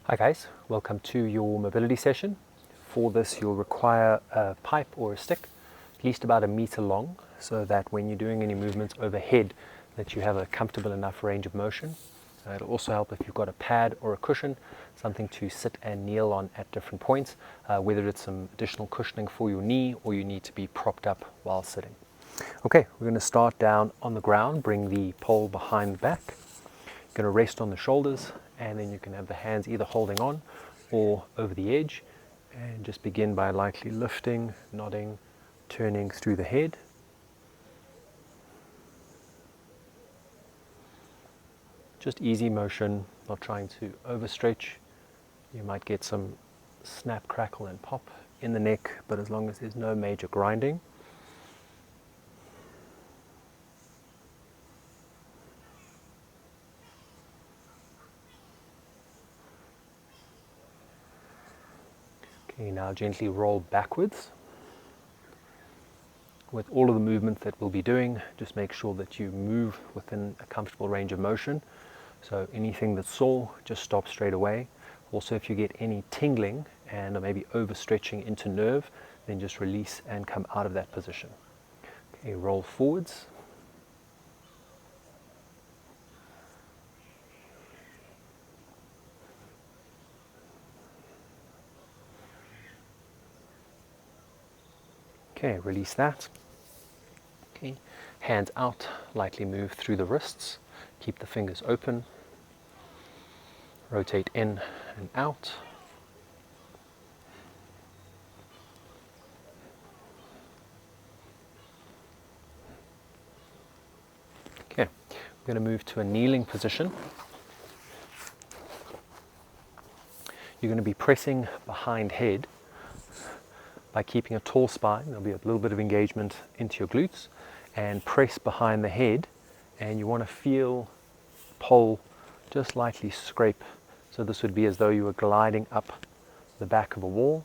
Hi guys, welcome to your mobility session. For this you'll require a pipe or a stick, at least about 1 meter long, so that when you're doing any movements overhead that you have a comfortable enough range of motion. It'll also help if you've got a pad or a cushion, something to sit and kneel on at different points, whether it's some additional cushioning for your knee or you need to be propped up while sitting. Okay, we're going to start down on the ground, bring the pole behind the back. You're going to rest on the shoulders, and then you can have the hands either holding on or over the edge, and just begin by lightly lifting, nodding, turning through the head. Just easy motion, not trying to overstretch. You might get some snap, crackle and pop in the neck, but as long as there's no major grinding. Okay, now gently roll backwards. With all of the movements that we'll be doing, just make sure that you move within a comfortable range of motion. So anything that's sore, just stop straight away. Also, if you get any tingling and maybe overstretching into nerve, then just release and come out of that position. Okay, roll forwards. Okay, release that. Okay, hands out, lightly move through the wrists. Keep the fingers open. Rotate in and out. Okay, we're going to move to a kneeling position. You're going to be pressing behind head. By keeping a tall spine, there'll be a little bit of engagement into your glutes, and press behind the head, and you want to feel pole just lightly scrape. So this would be as though you were gliding up the back of a wall.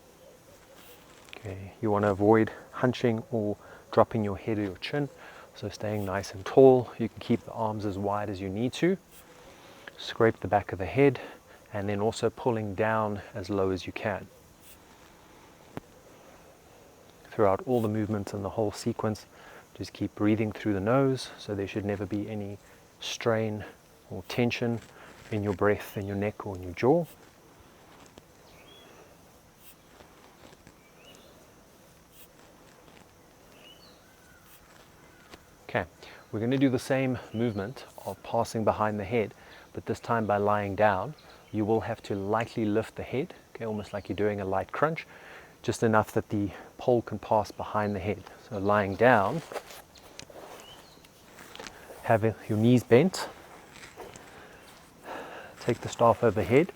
Okay, you want to avoid hunching or dropping your head or your chin, so staying nice and tall. You can keep the arms as wide as you need to. Scrape the back of the head, and then also pulling down as low as you can. Throughout all the movements and the whole sequence, just keep breathing through the nose, so there should never be any strain or tension in your breath, in your neck or in your jaw. Okay, we're going to do the same movement of passing behind the head, but this time by lying down. You will have to lightly lift the head, okay, almost like you're doing a light crunch, just enough that the pole can pass behind the head. So lying down, have your knees bent, take the staff overhead,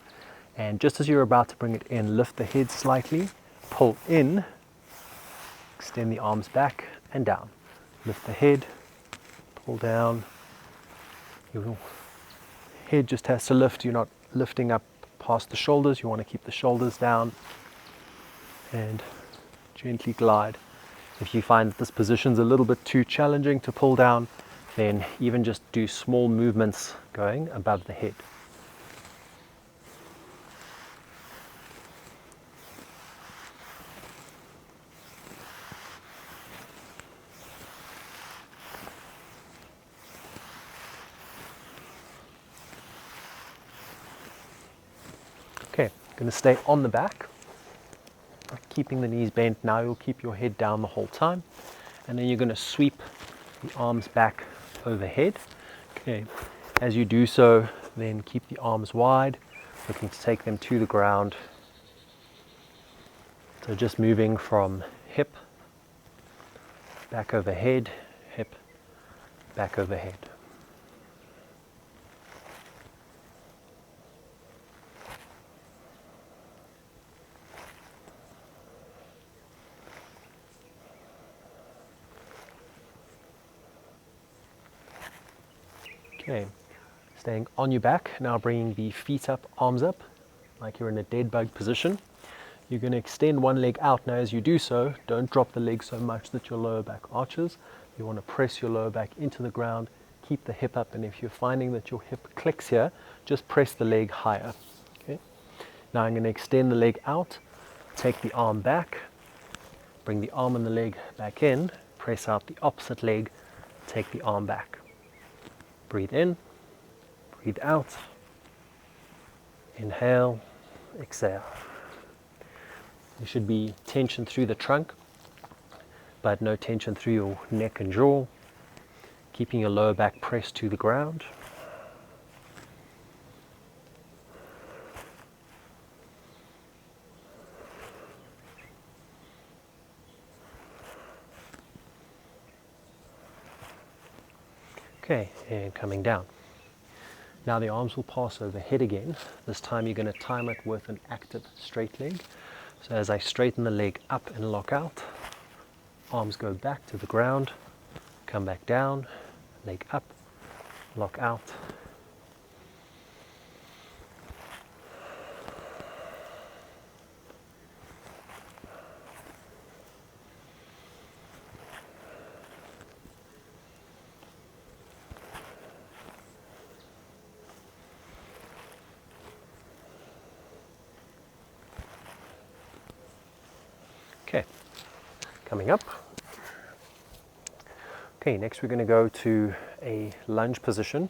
and just as you're about to bring it in, lift the head slightly, pull in, extend the arms back and down. Lift the head, pull down. Your head just has to lift. You're not lifting up past the shoulders. You want to keep the shoulders down and gently glide. If you find that this position's a little bit too challenging to pull down, then even just do small movements going above the head. Okay, going to stay on the back, keeping the knees bent. Now you'll keep your head down the whole time, and then you're going to sweep the arms back overhead. Okay, as you do so, then keep the arms wide, looking to take them to the ground. So just moving from hip, back overhead, hip, back overhead. Okay, staying on your back, now bringing the feet up, arms up, like you're in a dead bug position. You're going to extend one leg out. Now as you do so, don't drop the leg so much that your lower back arches. You want to press your lower back into the ground, keep the hip up, and if you're finding that your hip clicks here, just press the leg higher. Okay? Now I'm going to extend the leg out, take the arm back, bring the arm and the leg back in, press out the opposite leg, take the arm back. Breathe in, breathe out, inhale, exhale. There should be tension through the trunk, but no tension through your neck and jaw, keeping your lower back pressed to the ground. Okay, and coming down. Now the arms will pass overhead again. This time you're going to time it with an active straight leg. So as I straighten the leg up and lock out, arms go back to the ground, come back down, leg up, lock out. Okay, coming up. Okay, next we're going to go to a lunge position.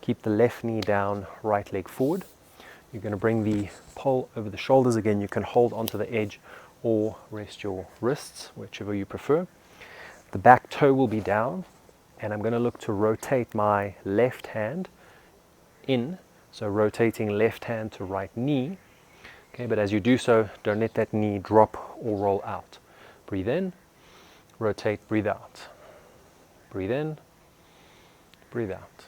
Keep the left knee down, right leg forward. You're going to bring the pole over the shoulders again. You can hold onto the edge or rest your wrists, whichever you prefer. The back toe will be down, and I'm going to look to rotate my left hand in. So rotating left hand to right knee. Okay, but as you do so, don't let that knee drop or roll out. Breathe in, rotate, breathe out. Breathe in, breathe out.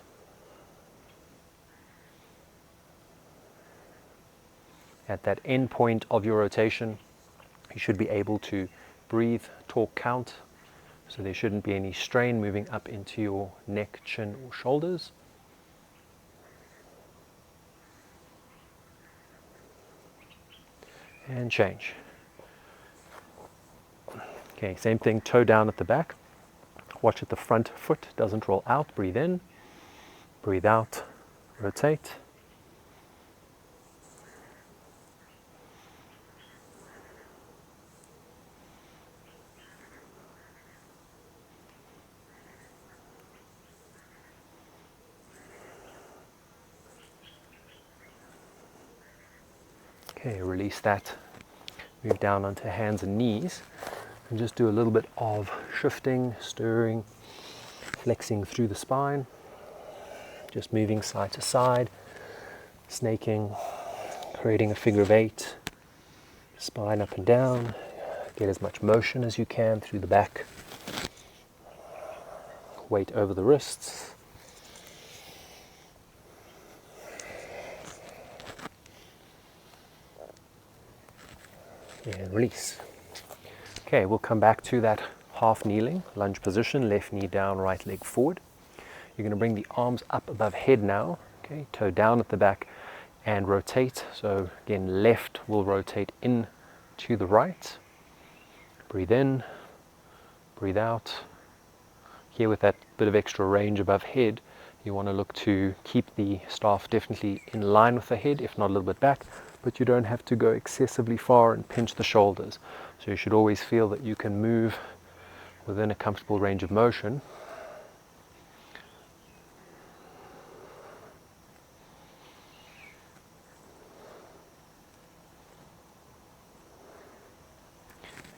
At that end point of your rotation, you should be able to breathe, talk, count, so there shouldn't be any strain moving up into your neck, chin, or shoulders. And change. Okay, same thing, toe down at the back. Watch that the front foot doesn't roll out. Breathe in, breathe out, rotate. Okay, release that. Move down onto hands and knees and just do a little bit of shifting, stirring, flexing through the spine. Just moving side to side, snaking, creating a figure of 8, spine up and down. Get as much motion as you can through the back. Weight over the wrists. And release. Okay, we'll come back to that half kneeling lunge position, left knee down, right leg forward. You're going to bring the arms up above head now, okay, toe down at the back and rotate. So again, left will rotate in to the right. Breathe in, breathe out. Here with that bit of extra range above head, you want to look to keep the staff definitely in line with the head, if not a little bit back, but you don't have to go excessively far and pinch the shoulders. So you should always feel that you can move within a comfortable range of motion.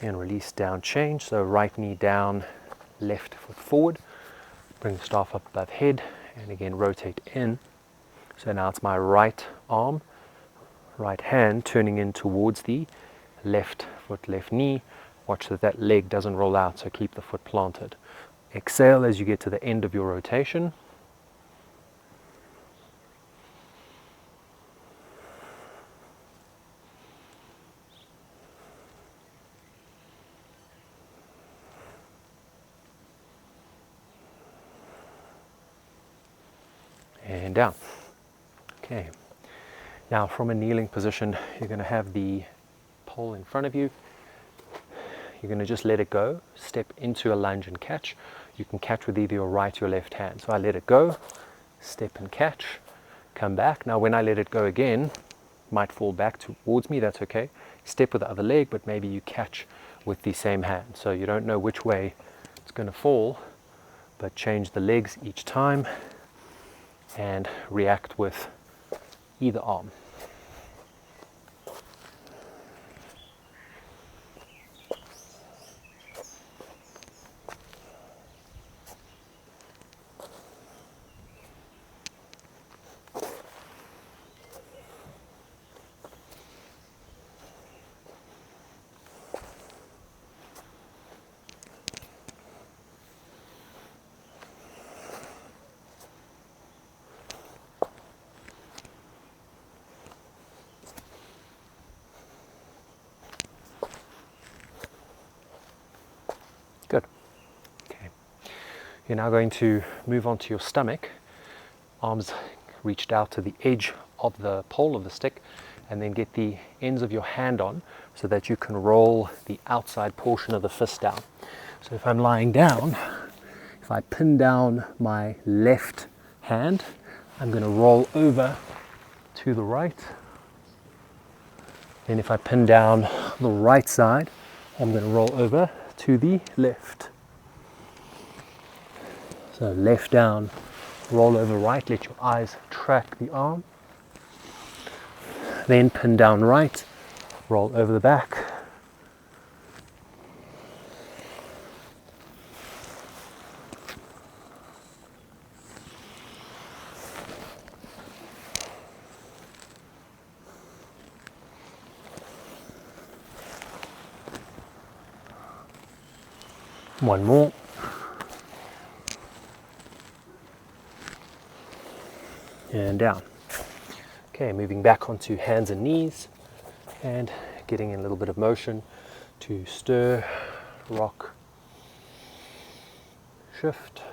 And release down, change. So right knee down, left foot forward. Bring the staff up above head and again rotate in. So now it's my right arm, right hand turning in towards the left foot, left knee. Watch that that leg doesn't roll out, so keep the foot planted. Exhale as you get to the end of your rotation. And down. Okay. Now from a kneeling position, you're going to have the pole in front of you. You're going to just let it go, step into a lunge and catch. You can catch with either your right or your left hand. So I let it go, step and catch, come back. Now when I let it go again, might fall back towards me, that's okay. Step with the other leg, but maybe you catch with the same hand. So you don't know which way it's going to fall, but change the legs each time and react with either arm. Good. Okay. You're now going to move on to your stomach. Arms reached out to the edge of the pole of the stick, and then get the ends of your hand on so that you can roll the outside portion of the fist down. So if I'm lying down, if I pin down my left hand, I'm going to roll over to the right. Then if I pin down the right side, I'm going to roll over to the left. So left down, roll over right, let your eyes track the arm. Then pin down right, roll over the back. One more. And down. Okay, moving back onto hands and knees and getting in a little bit of motion to stir, rock, shift.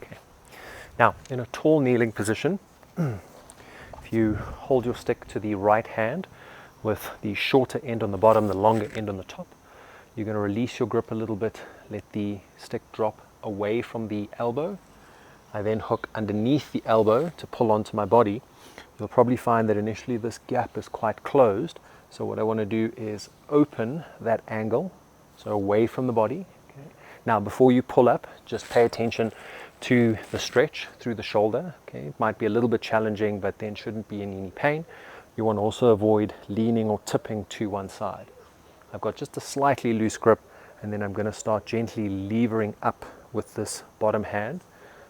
Okay. Now, in a tall kneeling position, if you hold your stick to the right hand with the shorter end on the bottom, the longer end on the top, you're going to release your grip a little bit, let the stick drop away from the elbow. I then hook underneath the elbow to pull onto my body. You'll probably find that initially this gap is quite closed, so what I want to do is open that angle, so away from the body. Okay. Now before you pull up, just pay attention to the stretch through the shoulder. Okay. It might be a little bit challenging, but then shouldn't be in any pain. You want to also avoid leaning or tipping to one side. I've got just a slightly loose grip, and then I'm going to start gently levering up with this bottom hand.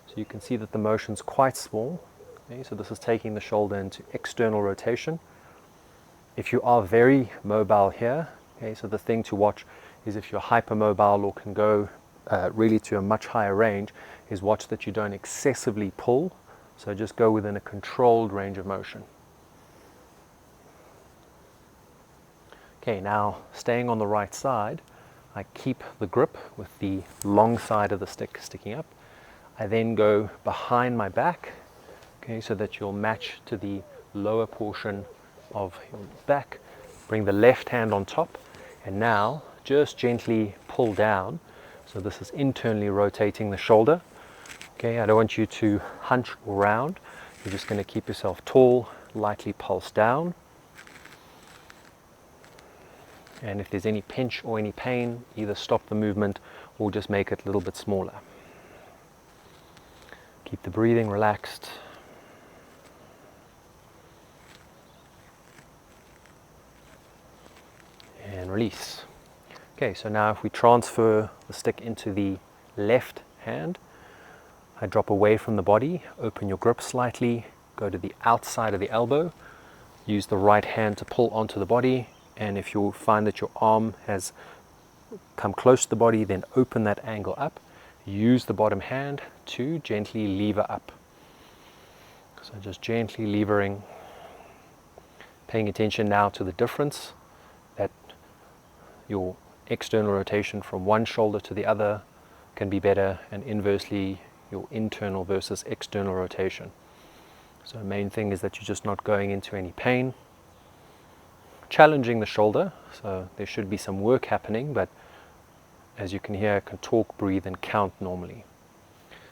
So you can see that the motion's quite small. Okay, so this is taking the shoulder into external rotation. If you are very mobile here, okay, so the thing to watch is if you're hypermobile or can go really to a much higher range, is watch that you don't excessively pull. So just go within a controlled range of motion. Okay, now staying on the right side, I keep the grip with the long side of the stick sticking up. I then go behind my back, okay, so that you'll match to the lower portion of your back. Bring the left hand on top, and now just gently pull down. So this is internally rotating the shoulder. Okay, I don't want you to hunch around. You're just going to keep yourself tall, lightly pulse down. And if there's any pinch or any pain, either stop the movement or just make it a little bit smaller. Keep the breathing relaxed. And release. Okay, so now if we transfer the stick into the left hand, I drop away from the body, open your grip slightly, go to the outside of the elbow, use the right hand to pull onto the body, and if you find that your arm has come close to the body, then open that angle up. Use the bottom hand to gently lever up. So just gently levering, paying attention now to the difference that your external rotation from one shoulder to the other can be better, and inversely your internal versus external rotation. So the main thing is that you're just not going into any pain. challenging the shoulder, so there should be some work happening, but as you can hear, I can talk, breathe, and count normally.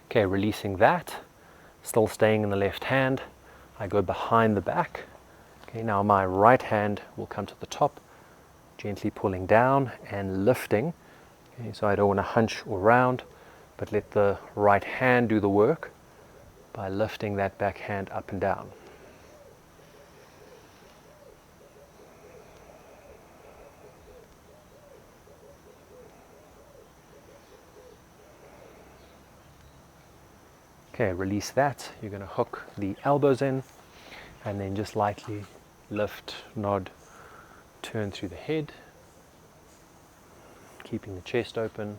Okay, releasing that, still staying in the left hand, I go behind the back. Okay, now my right hand will come to the top, gently pulling down and lifting. Okay, so I don't want to hunch or round, but let the right hand do the work by lifting that back hand up and down. Okay, release that. You're going to hook the elbows in and then just lightly lift, nod, turn through the head, keeping the chest open.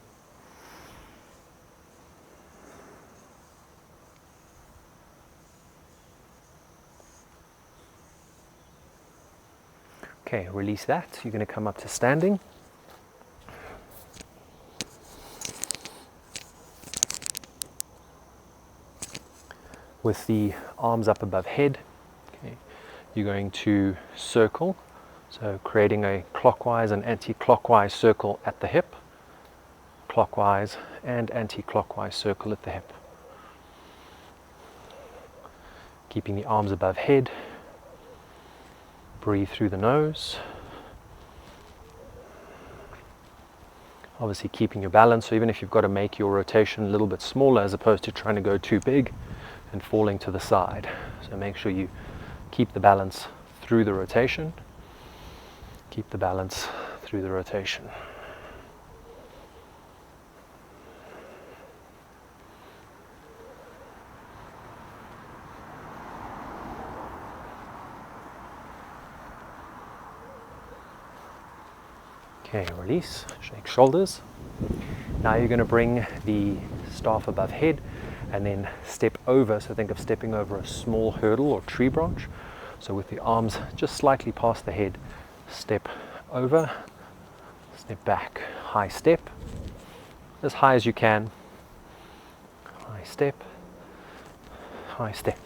Okay, release that. You're going to come up to standing. With the arms up above head, okay, you're going to circle, so creating a clockwise and anti-clockwise circle at the hip, clockwise and anti-clockwise circle at the hip. Keeping the arms above head, breathe through the nose. Obviously keeping your balance, so even if you've got to make your rotation a little bit smaller as opposed to trying to go too big and falling to the side. So make sure you keep the balance through the rotation. Keep the balance through the rotation. Okay, release, shake shoulders. Now you're going to bring the staff above head and then step over, so think of stepping over a small hurdle or tree branch. So with the arms just slightly past the head, step over, step back, high step, as high as you can, high step, high step.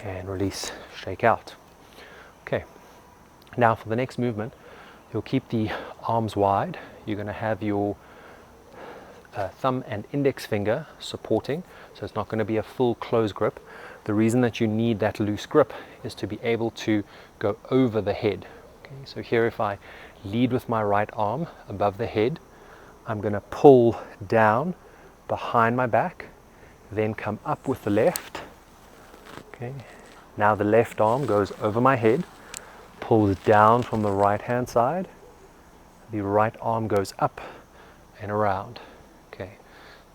And release, shake out. Okay, now for the next movement, you'll keep the arms wide. You're going to have your thumb and index finger supporting, so it's not going to be a full close grip. The reason that you need that loose grip is to be able to go over the head. Okay, so here if I lead with my right arm above the head, I'm going to pull down behind my back, then come up with the left. Okay. Now the left arm goes over my head, pulls down from the right hand side. The right arm goes up and around. Okay.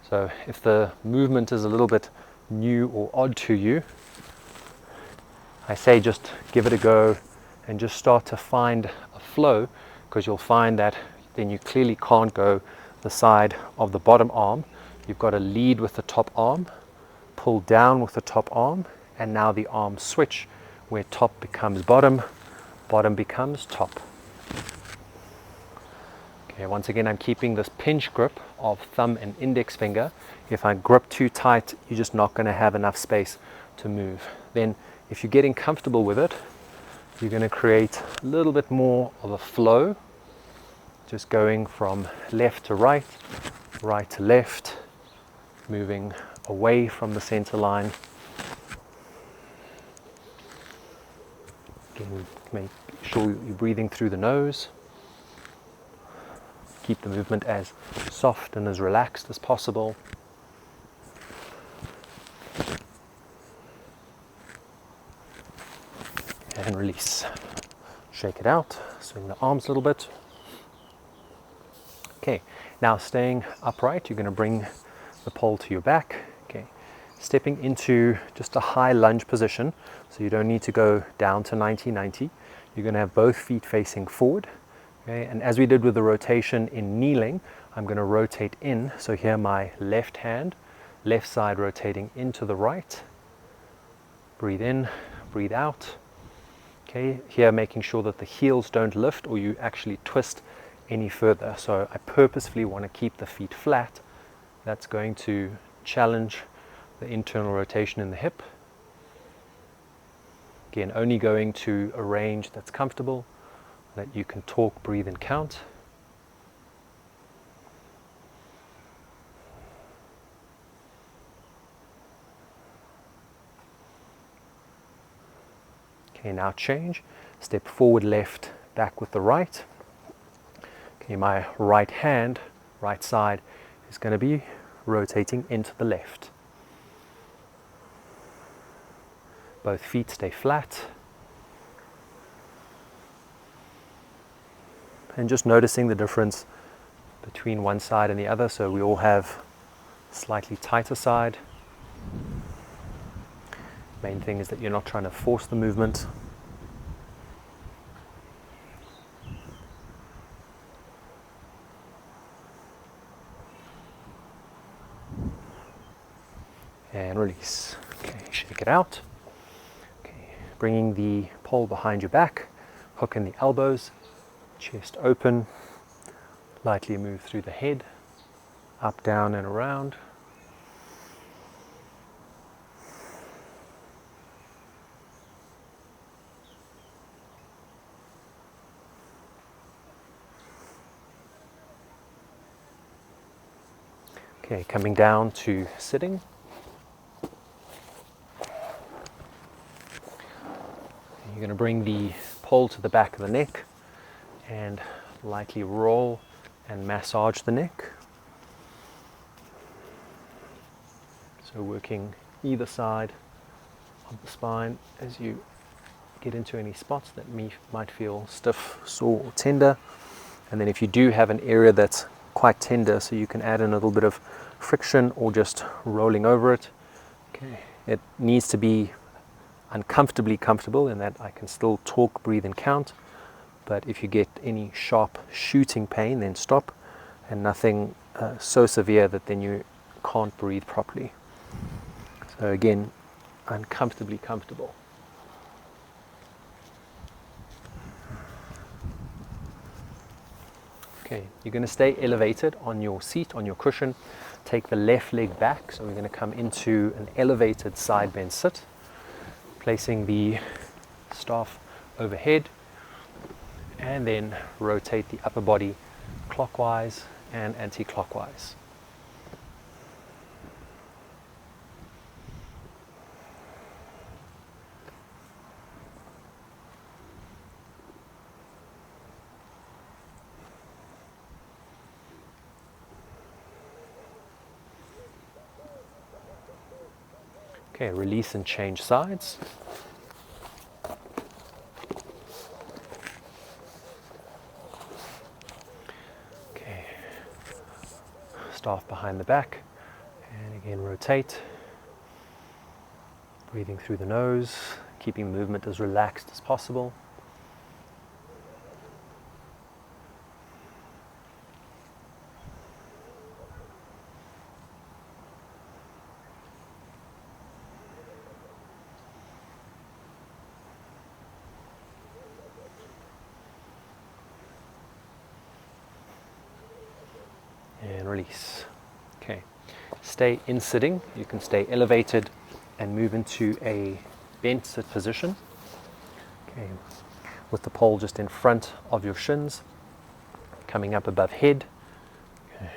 So if the movement is a little bit new or odd to you, I say just give it a go and just start to find a flow, because you'll find that then you clearly can't go the side of the bottom arm. You've got to lead with the top arm, pull down with the top arm, and now the arms switch where top becomes bottom, bottom becomes top. Okay, once again I'm keeping this pinch grip of thumb and index finger. If I grip too tight, you're just not going to have enough space to move. Then if you're getting comfortable with it, you're going to create a little bit more of a flow, just going from left to right, right to left, moving away from the center line. Again, make sure you're breathing through the nose. Keep the movement as soft and as relaxed as possible. And release. Shake it out, swing the arms a little bit. Okay, now staying upright, you're going to bring the pole to your back. Okay, stepping into just a high lunge position, so you don't need to go down to 90-90. You're going to have both feet facing forward. Okay, and as we did with the rotation in kneeling, I'm going to rotate in. So here my left hand, left side rotating into the right. Breathe in, breathe out. Okay, here making sure that the heels don't lift or you actually twist any further. So I purposefully want to keep the feet flat. That's going to challenge the internal rotation in the hip. Again, only going to a range that's comfortable, that you can talk, breathe, and count. Okay, now change. Step forward, left, back with the right. Okay, my right hand, right side, is going to be rotating into the left. Both feet stay flat. And just noticing the difference between one side and the other. So we all have slightly tighter side. Main thing is that you're not trying to force the movement. And release. Okay, shake it out. Okay, bringing the pole behind your back, hook in the elbows, chest open, lightly move through the head, up, down, and around. Okay, coming down to sitting. You're going to bring the pole to the back of the neck and lightly roll and massage the neck. So working either side of the spine as you get into any spots that might feel stiff, sore, or tender. And then if you do have an area that's quite tender, so you can add in a little bit of friction or just rolling over it. Okay, it needs to be uncomfortably comfortable in that I can still talk, breathe, and count. But if you get any sharp shooting pain, then stop, and nothing so severe that then you can't breathe properly. So again, uncomfortably comfortable. Okay, you're going to stay elevated on your seat, on your cushion. Take the left leg back, so we're going to come into an elevated side bend sit, placing the staff overhead, and then rotate the upper body clockwise and anti-clockwise. Okay, release and change sides. Okay, staff behind the back, and again rotate. Breathing through the nose, keeping the movement as relaxed as possible. And release. Okay, stay in sitting. You can stay elevated and move into a bent sit position. Okay, with the pole just in front of your shins, coming up above head. Okay.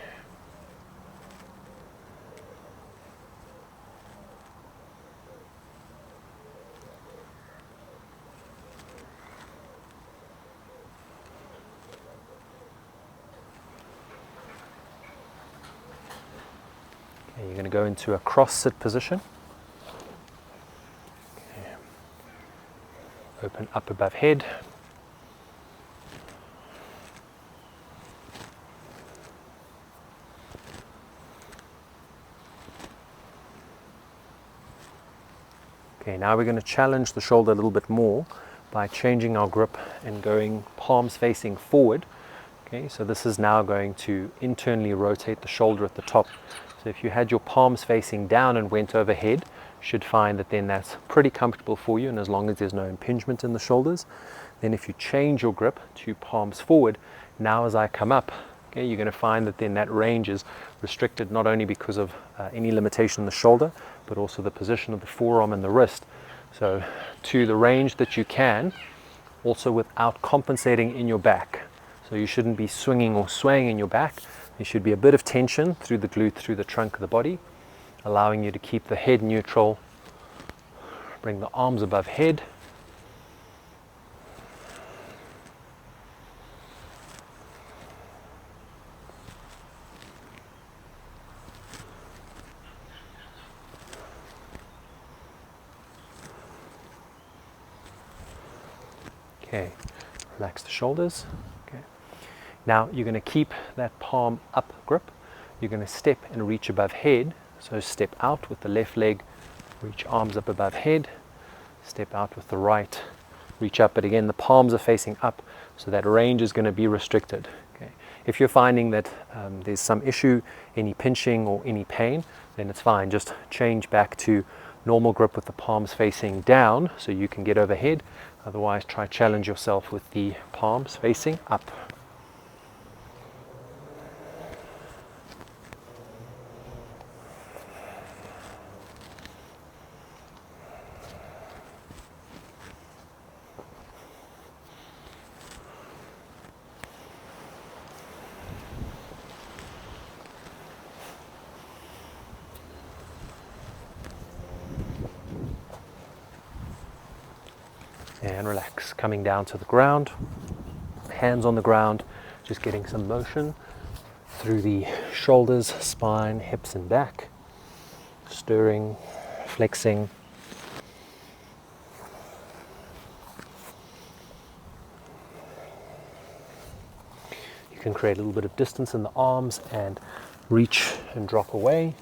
You're going to go into a cross sit position. Okay. Open up above head. Okay, now we're going to challenge the shoulder a little bit more by changing our grip and going palms facing forward. Okay, so this is now going to internally rotate the shoulder at the top. So So if you had your palms facing down and went overhead, you should find that then that's pretty comfortable for you, and as long as there's no impingement in the shoulders. Then if you change your grip to palms forward, now as I come up, okay, you're going to find that then that range is restricted not only because of any limitation in the shoulder, but also the position of the forearm and the wrist. So to the range that you can, also without compensating in your back. So you shouldn't be swinging or swaying in your back. There should be a bit of tension through the glute, through the trunk of the body, allowing you to keep the head neutral. Bring the arms above head. Okay, relax the shoulders. Okay. Now you're going to keep that palm up grip. You're going to step and reach above head. So step out with the left leg, reach arms up above head. Step out with the right, reach up. But again, the palms are facing up, so that range is going to be restricted. Okay. If you're finding that there's some issue, any pinching or any pain, then it's fine. Just change back to normal grip with the palms facing down so you can get overhead. Otherwise, try challenge yourself with the palms facing up. And relax, coming down to the ground, hands on the ground, just getting some motion through the shoulders, spine, hips and back, stirring, flexing. You can create a little bit of distance in the arms and reach and drop away.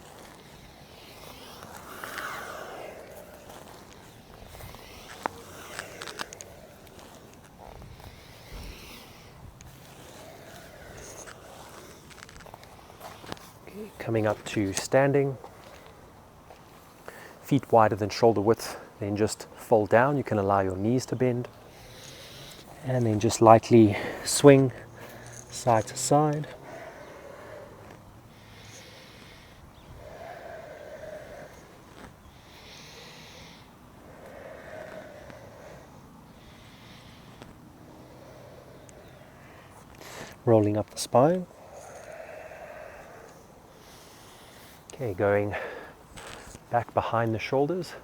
Coming up to standing, feet wider than shoulder width, then just fold down. You can allow your knees to bend, and then just lightly swing side to side. Rolling up the spine. Okay, going back behind the shoulders,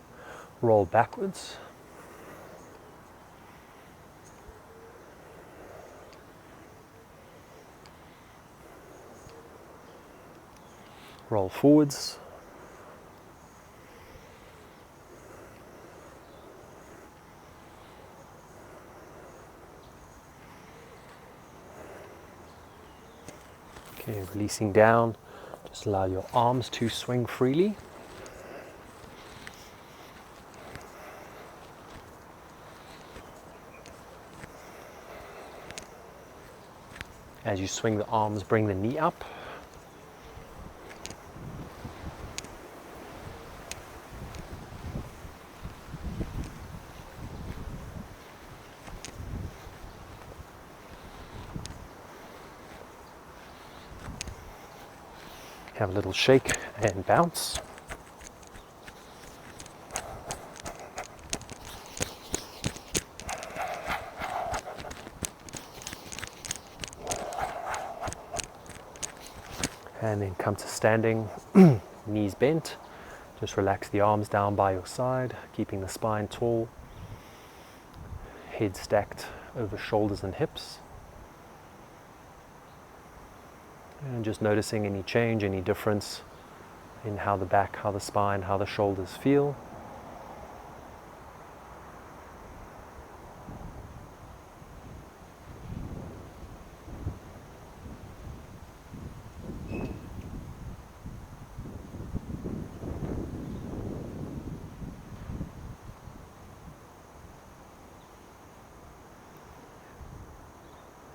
roll backwards. Roll forwards. Okay, releasing down. Just allow your arms to swing freely. As you swing the arms, bring the knee up. Have a little shake and bounce. And then come to standing, knees bent. Just relax the arms down by your side, keeping the spine tall. Head stacked over shoulders and hips. And just noticing any change, any difference in how the back, how the spine, how the shoulders feel.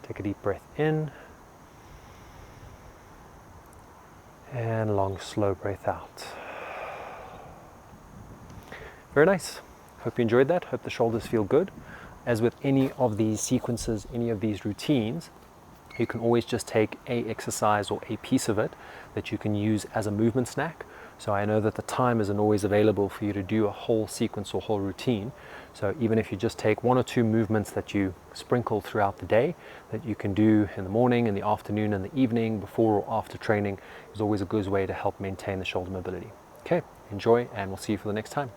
Take a deep breath in. And long, slow breath out. Very nice. Hope you enjoyed that. Hope the shoulders feel good. As with any of these sequences, any of these routines, you can always just take a exercise or a piece of it that you can use as a movement snack. So I know that the time isn't always available for you to do a whole sequence or whole routine. So even if you just take 1 or 2 movements that you sprinkle throughout the day, that you can do in the morning, in the afternoon, and the evening, before or after training, is always a good way to help maintain the shoulder mobility. Okay, enjoy, and we'll see you for the next time.